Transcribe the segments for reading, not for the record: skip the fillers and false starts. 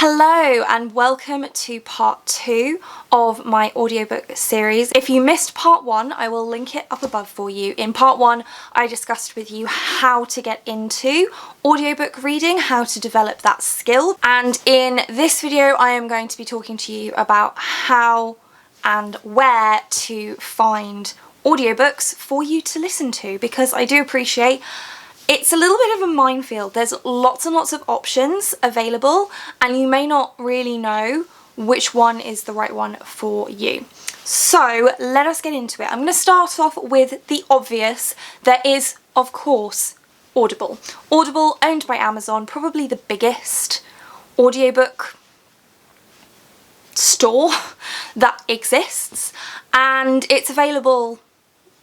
Hello and welcome to part 2 of my audiobook series. If you missed part 1, I will link it up above for you. In part 1, I discussed with you how to get into audiobook reading, how to develop that skill. And in this video, I am going to be talking to you about how and where to find audiobooks for you to listen to, because I do appreciate it's a little bit of a minefield. There's lots and lots of options available and you may not really know which one is the right one for you. So let us get into it. I'm going to start off with the obvious. There is, of course, Audible. Audible, owned by Amazon, probably the biggest audiobook store that exists, and it's available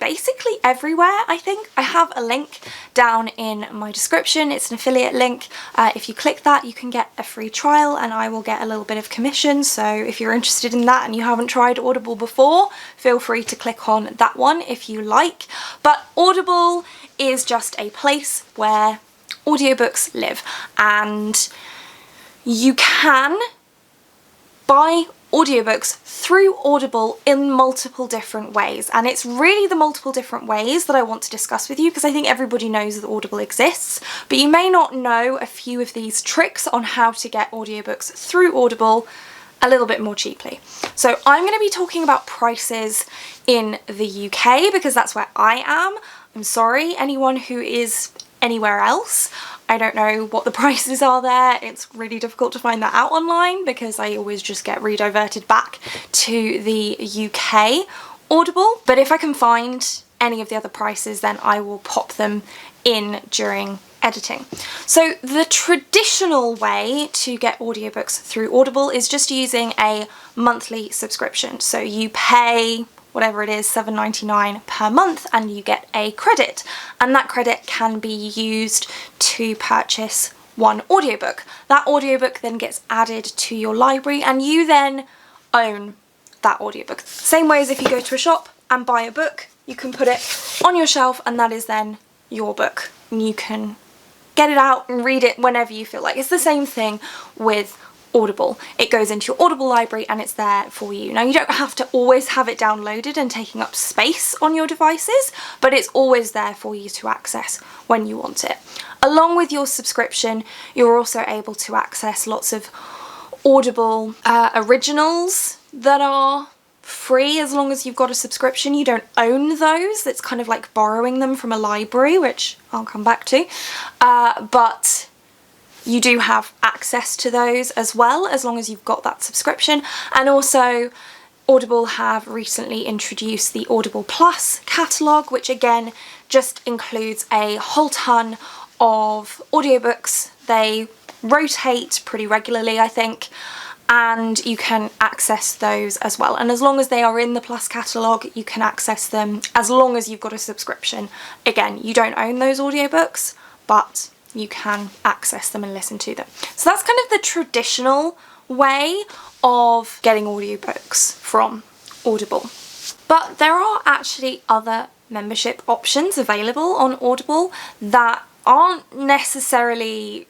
basically everywhere, I think. I have a link down in my description. It's an affiliate link. If you click that, you can get a free trial and I will get a little bit of commission. So if you're interested in that and you haven't tried Audible before, feel free to click on that one if you like. But Audible is just a place where audiobooks live, and you can buy audiobooks through Audible in multiple different ways, and it's really the multiple different ways that I want to discuss with you, because I think everybody knows that Audible exists, but you may not know a few of these tricks on how to get audiobooks through Audible a little bit more cheaply. So I'm going to be talking about prices in the UK because that's where I am. I'm sorry, anyone who is anywhere else, I don't know what the prices are there. It's really difficult to find that out online because I always just get rediverted back to the UK Audible. But if I can find any of the other prices, then I will pop them in during editing. So the traditional way to get audiobooks through Audible is just using a monthly subscription. So you pay whatever it is, $7.99 per month, and you get a credit, and that credit can be used to purchase one audiobook. That audiobook then gets added to your library and you then own that audiobook. Same way as if you go to a shop and buy a book, you can put it on your shelf and that is then your book, and you can get it out and read it whenever you feel like. It's the same thing with Audible. It goes into your Audible library and it's there for you. Now, you don't have to always have it downloaded and taking up space on your devices, but it's always there for you to access when you want it. Along with your subscription, you're also able to access lots of Audible originals that are free as long as you've got a subscription. You don't own those. It's kind of like borrowing them from a library, which I'll come back to. But you do have access to those as well, as long as you've got that subscription. And also, Audible have recently introduced the Audible Plus catalogue, which again just includes a whole ton of audiobooks. They rotate pretty regularly, I think, and you can access those as well. And as long as they are in the Plus catalogue, you can access them as long as you've got a subscription. Again, you don't own those audiobooks, but you can access them and listen to them. So that's kind of the traditional way of getting audiobooks from Audible. But there are actually other membership options available on Audible that aren't necessarily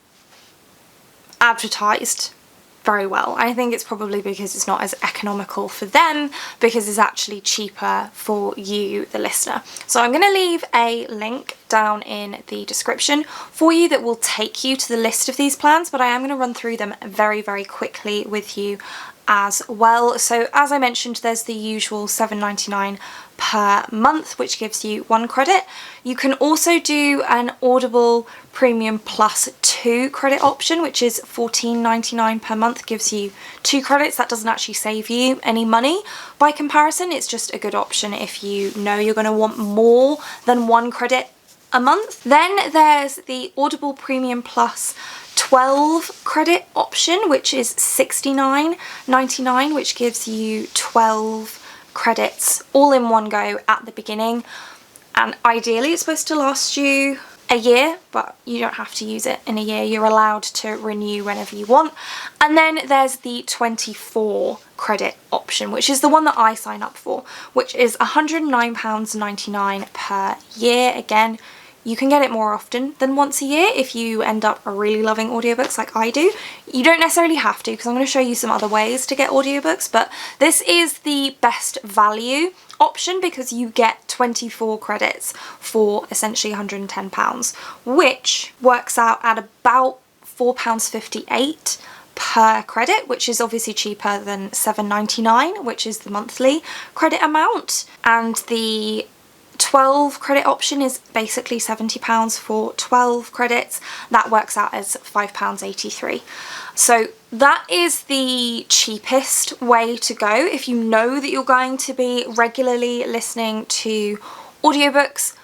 advertised very well. I think it's probably because it's not as economical for them, because it's actually cheaper for you, the listener. So I'm going to leave a link down in the description for you that will take you to the list of these plans, but I am going to run through them very, very quickly with you as well. So as I mentioned, there's the usual $7.99 per month, which gives you 1 credit. You can also do an Audible Premium Plus 2 credit option, which is $14.99 per month, gives you 2 credits. That doesn't actually save you any money by comparison. It's just a good option if you know you're going to want more than 1 credit a month. Then there's the Audible Premium Plus 12 credit option, which is $69.99, which gives you 12 credits all in one go at the beginning, and ideally it's supposed to last you a year, but you don't have to use it in a year. You're allowed to renew whenever you want. And then there's the 24 credit option, which is the one that I sign up for, which is £109.99 per year. Again, you can get it more often than once a year if you end up really loving audiobooks like I do. You don't necessarily have to, because I'm going to show you some other ways to get audiobooks, but this is the best value option because you get 24 credits for essentially £110, which works out at about £4.58 per credit, which is obviously cheaper than £7.99, which is the monthly credit amount. And the 12 credit option is basically £70 for 12 credits. That works out as £5.83. So that is the cheapest way to go if you know that you're going to be regularly listening to audiobooks.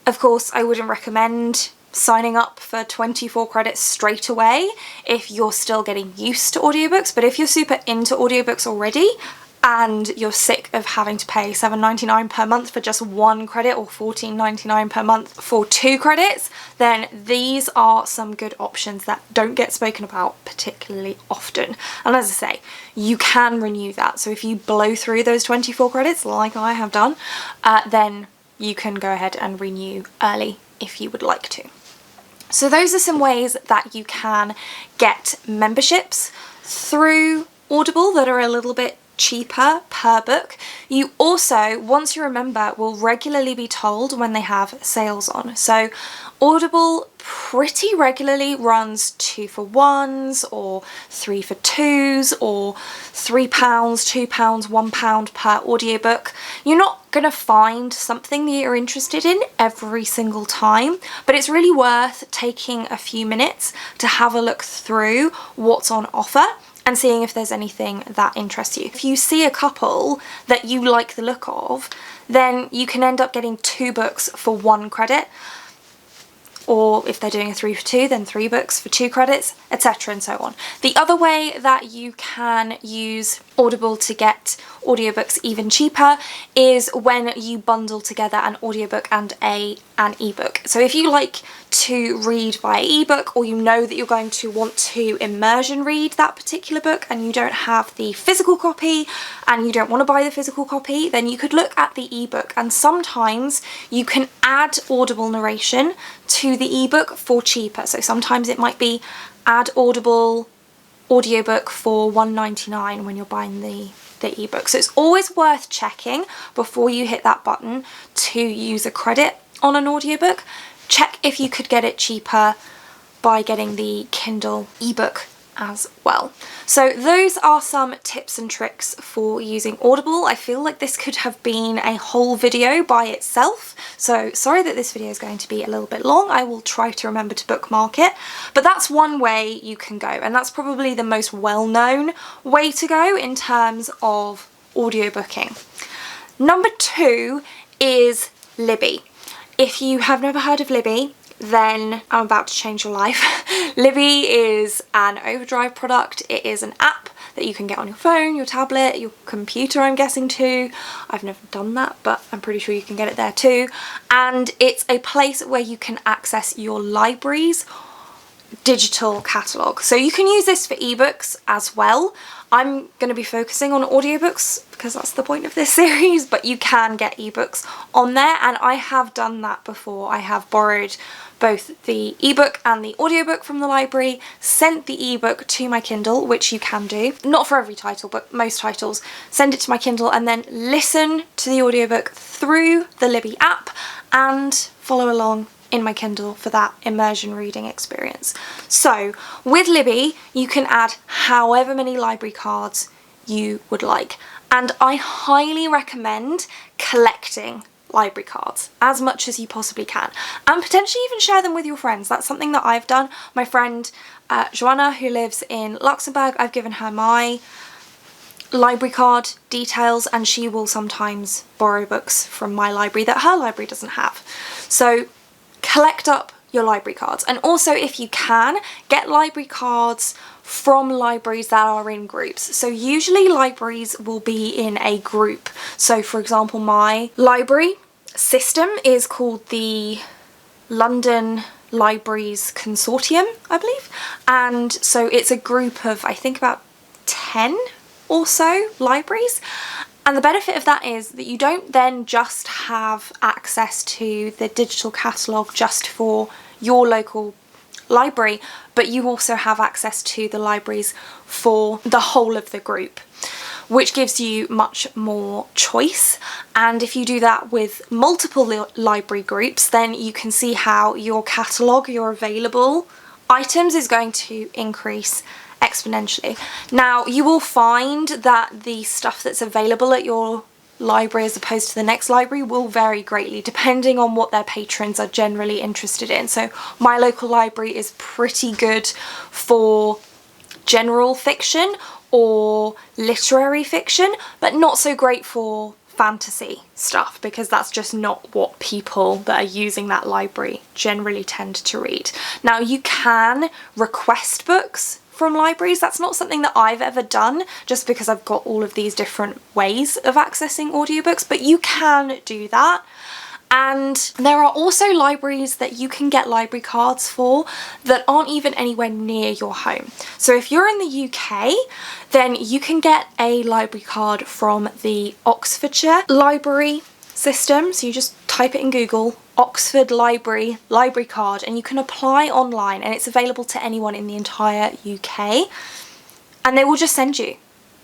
Of course, I wouldn't recommend signing up for 24 credits straight away if you're still getting used to audiobooks, but if you're super into audiobooks already and you're sick of having to pay £7.99 per month for just 1 credit or £14.99 per month for 2 credits, then these are some good options that don't get spoken about particularly often. And as I say, you can renew that. So if you blow through those 24 credits like I have done, then you can go ahead and renew early if you would like to. So those are some ways that you can get memberships through Audible that are a little bit cheaper per book. You also, once you're a member, will regularly be told when they have sales on. So Audible pretty regularly runs 2 for 1s or 3 for 2s or £3, £2, £1 per audiobook. You're not going to find something that you're interested in every single time, but it's really worth taking a few minutes to have a look through what's on offer and seeing if there's anything that interests you. If you see a couple that you like the look of, then you can end up getting 2 books for 1 credit. Or if they're doing a 3 for 2, then 3 books for 2 credits, etc. and so on. The other way that you can use Audible to get audiobooks even cheaper is when you bundle together an audiobook and an ebook. So if you like to read via ebook, or you know that you're going to want to immersion read that particular book and you don't have the physical copy and you don't want to buy the physical copy, then you could look at the ebook, and sometimes you can add Audible narration to the ebook for cheaper. So sometimes it might be add Audible audiobook for £1.99 when you're buying the ebook. So it's always worth checking before you hit that button to use a credit on an audiobook. Check if you could get it cheaper by getting the Kindle ebook as well. So those are some tips and tricks for using Audible. I feel like this could have been a whole video by itself, so sorry that this video is going to be a little bit long. I will try to remember to bookmark it, but that's one way you can go, and that's probably the most well-known way to go in terms of audiobooking. Number 2 is Libby. If you have never heard of Libby, then I'm about to change your life. Libby is an Overdrive product. It is an app that you can get on your phone, your tablet, your computer, I'm guessing too. I've never done that, but I'm pretty sure you can get it there too. And it's a place where you can access your library's digital catalogue. So you can use this for ebooks as well. I'm going to be focusing on audiobooks because that's the point of this series, but you can get ebooks on there, and I have done that before. I have borrowed both the ebook and the audiobook from the library, sent the ebook to my Kindle, which you can do, not for every title, but most titles, send it to my Kindle and then listen to the audiobook through the Libby app and follow along in my Kindle for that immersion reading experience. So with Libby, you can add however many library cards you would like, and I highly recommend collecting library cards as much as you possibly can, and potentially even share them with your friends. That's something that I've done. My friend Joanna, who lives in Luxembourg, I've given her my library card details, and she will sometimes borrow books from my library that her library doesn't have. So collect up your library cards, and also, if you can, get library cards from libraries that are in groups. So usually libraries will be in a group. So for example, my library system is called the London Libraries Consortium, I believe, and so it's a group of, I think, about 10 or so libraries, And the benefit of that is that you don't then just have access to the digital catalogue just for your local library, but you also have access to the libraries for the whole of the group, which gives you much more choice. And if you do that with multiple library groups, then you can see how your catalogue, your available items, is going to increase exponentially. Now, you will find that the stuff that's available at your library as opposed to the next library will vary greatly depending on what their patrons are generally interested in. So my local library is pretty good for general fiction or literary fiction, but not so great for fantasy stuff, because that's just not what people that are using that library generally tend to read. Now, you can request books from libraries. That's not something that I've ever done, just because I've got all of these different ways of accessing audiobooks, but you can do that. And there are also libraries that you can get library cards for that aren't even anywhere near your home. So if you're in the UK, then you can get a library card from the Oxfordshire library system. So you just type it in Google, Oxford Library card, and you can apply online, and it's available to anyone in the entire UK. And they will just send you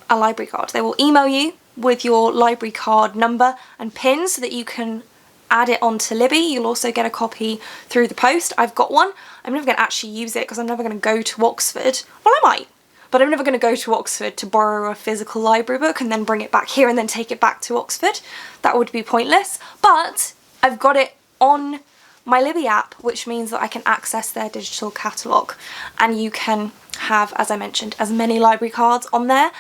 a library card. They will email you with your library card number and PIN so that you can add it onto Libby. You'll also get a copy through the post. I've got one. I'm never going to actually use it because I'm never going to go to Oxford. Well, I might, but I'm never going to go to Oxford to borrow a physical library book and then bring it back here and then take it back to Oxford. That would be pointless. But I've got it on my Libby app, which means that I can access their digital catalogue, and you can have, as I mentioned, as many library cards on there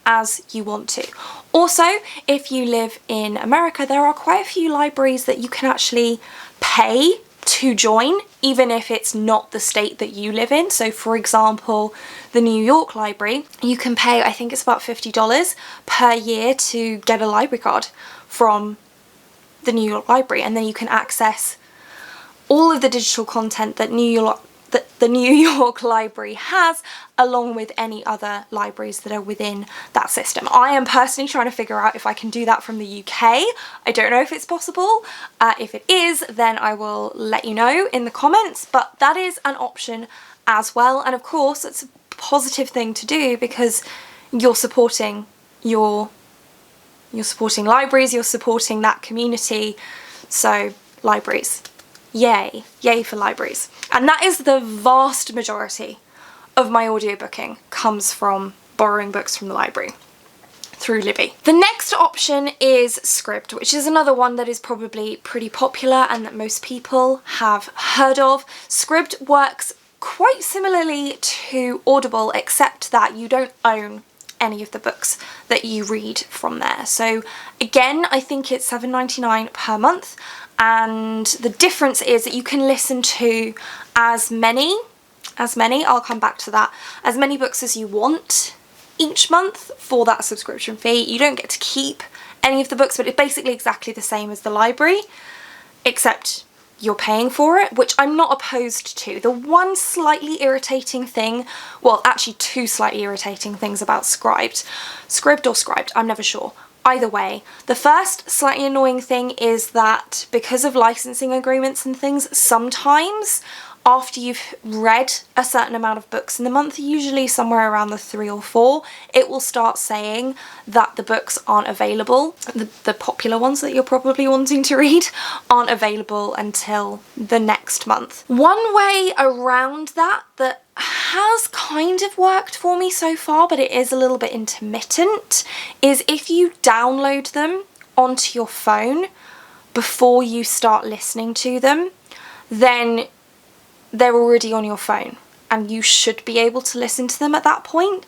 as you want to. Also, if you live in America, there are quite a few libraries that you can actually pay to join, even if it's not the state that you live in. So for example, the New York Library, you can pay, I think it's about $50 per year to get a library card from the New York Library, and then you can access all of the digital content that the New York Library has, along with any other libraries that are within that system. I am personally trying to figure out if I can do that from the UK. I don't know if it's possible. If it is, then I will let you know in the comments, but that is an option as well. And of course, it's a positive thing to do because you're supporting libraries, you're supporting that community. So libraries, yay for libraries. And that is the vast majority of my audiobooking comes from borrowing books from the library through Libby. The next option is Scribd, which is another one that is probably pretty popular and that most people have heard of. Scribd works quite similarly to Audible, except that you don't own any of the books that you read from there. So again, I think it's $7.99 per month, and the difference is that you can listen to as many, I'll come back to that, as many books as you want each month for that subscription fee. You don't get to keep any of the books, but it's basically exactly the same as the library, except you're paying for it, which I'm not opposed to. The one slightly irritating thing, well, actually two slightly irritating things about Scribd or Scribd, I'm never sure. Either way, the first slightly annoying thing is that because of licensing agreements and things, sometimes after you've read a certain amount of books in the month, usually somewhere around the 3 or 4, it will start saying that the books aren't available. The popular ones that you're probably wanting to read aren't available until the next month. One way around that has kind of worked for me so far, but it is a little bit intermittent, is if you download them onto your phone before you start listening to them, then they're already on your phone and you should be able to listen to them at that point.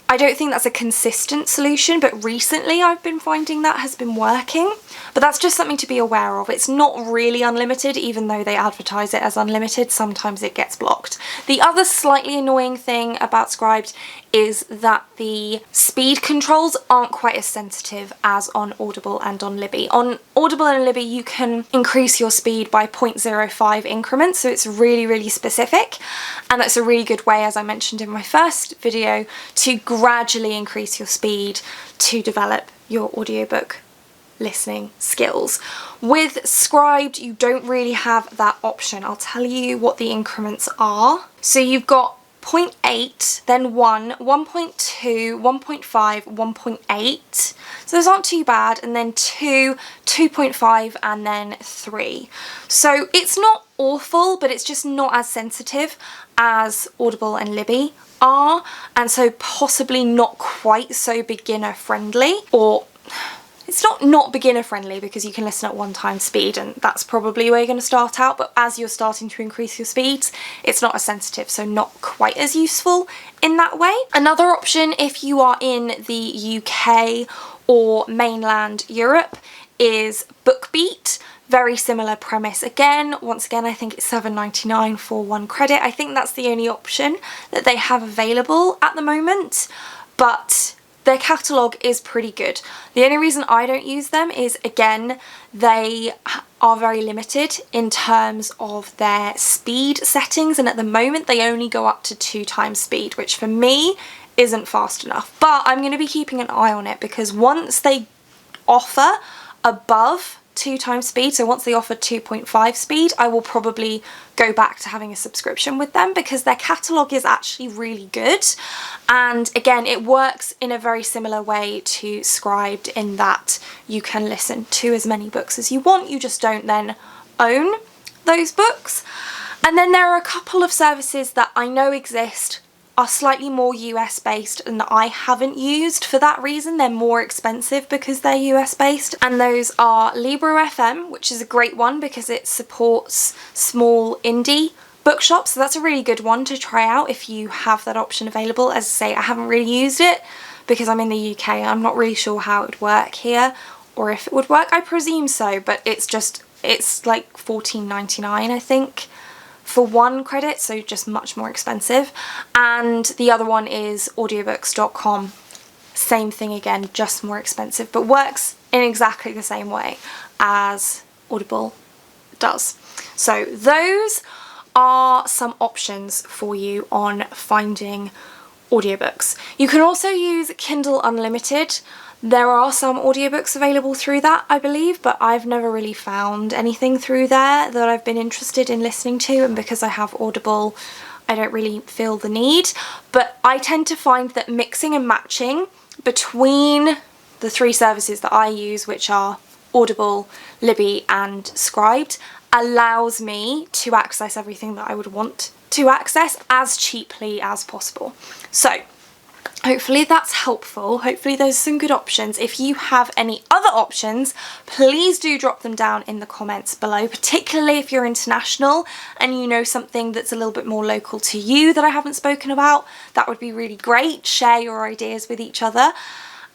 I don't think that's a consistent solution, but recently I've been finding that has been working. But that's just something to be aware of. It's not really unlimited, even though they advertise it as unlimited. Sometimes it gets blocked. The other slightly annoying thing about Scribd is that the speed controls aren't quite as sensitive as on Audible and on Libby. On Audible and Libby you can increase your speed by 0.05 increments, so it's really, really specific, and that's a really good way, as I mentioned in my first video, to gradually increase your speed to develop your audiobook listening skills. With Scribd you don't really have that option. I'll tell you what the increments are. So you've got 0.8, then 1, 1.2, 1.5, 1.8. So those aren't too bad, and then 2, 2.5, and then 3. So it's not awful, but it's just not as sensitive as Audible and Libby are, and so possibly not quite so beginner friendly. Or it's not beginner friendly because you can listen at 1x speed, and that's probably where you're going to start out, but as you're starting to increase your speeds, it's not as sensitive, so not quite as useful in that way. Another option if you are in the UK or mainland Europe is BookBeat. Very similar premise again. Once again, I think it's $7.99 for 1 credit. I think that's the only option that they have available at the moment, but their catalogue is pretty good. The only reason I don't use them is, again, they are very limited in terms of their speed settings, and at the moment they only go up to 2x speed, which for me isn't fast enough. But I'm going to be keeping an eye on it, because once they offer above 2x speed, so once they offer 2.5 speed, I will probably go back to having a subscription with them, because their catalogue is actually really good. And again, it works in a very similar way to Scribd in that you can listen to as many books as you want, you just don't then own those books. And then there are a couple of services that I know exist, are slightly more US based, and that I haven't used for that reason. They're more expensive because they're US based, and those are Libro FM, which is a great one because it supports small indie bookshops, so that's a really good one to try out if you have that option available. As I say, I haven't really used it because I'm in the UK. I'm not really sure how it would work here, or if it would work. I presume so, but it's like $14.99 I think for 1 credit, so just much more expensive. And the other one is audiobooks.com. Same thing again, just more expensive, but works in exactly the same way as Audible does. So those are some options for you on finding audiobooks. You can also use Kindle Unlimited. There are some audiobooks available through that, I believe, but I've never really found anything through there that I've been interested in listening to, and because I have Audible, I don't really feel the need. But I tend to find that mixing and matching between the 3 services that I use, which are Audible, Libby and Scribd, allows me to access everything that I would want to access as cheaply as possible. So hopefully that's helpful. Hopefully those are some good options. If you have any other options, please do drop them down in the comments below, particularly if you're international and you know something that's a little bit more local to you that I haven't spoken about. That would be really great. Share your ideas with each other.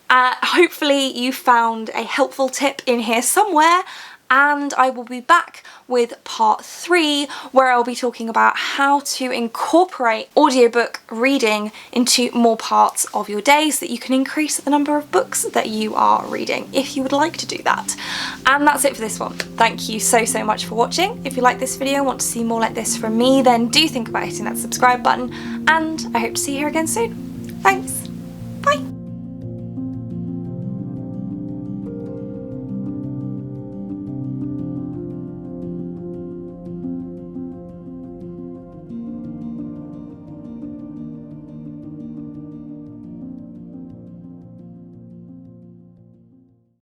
Hopefully you found a helpful tip in here somewhere, and I will be back with part 3 where I'll be talking about how to incorporate audiobook reading into more parts of your day so that you can increase the number of books that you are reading if you would like to do that. And that's it for this one. Thank you so much for watching. If you like this video and want to see more like this from me, then do think about hitting that subscribe button, and I hope to see you here again soon. Thanks!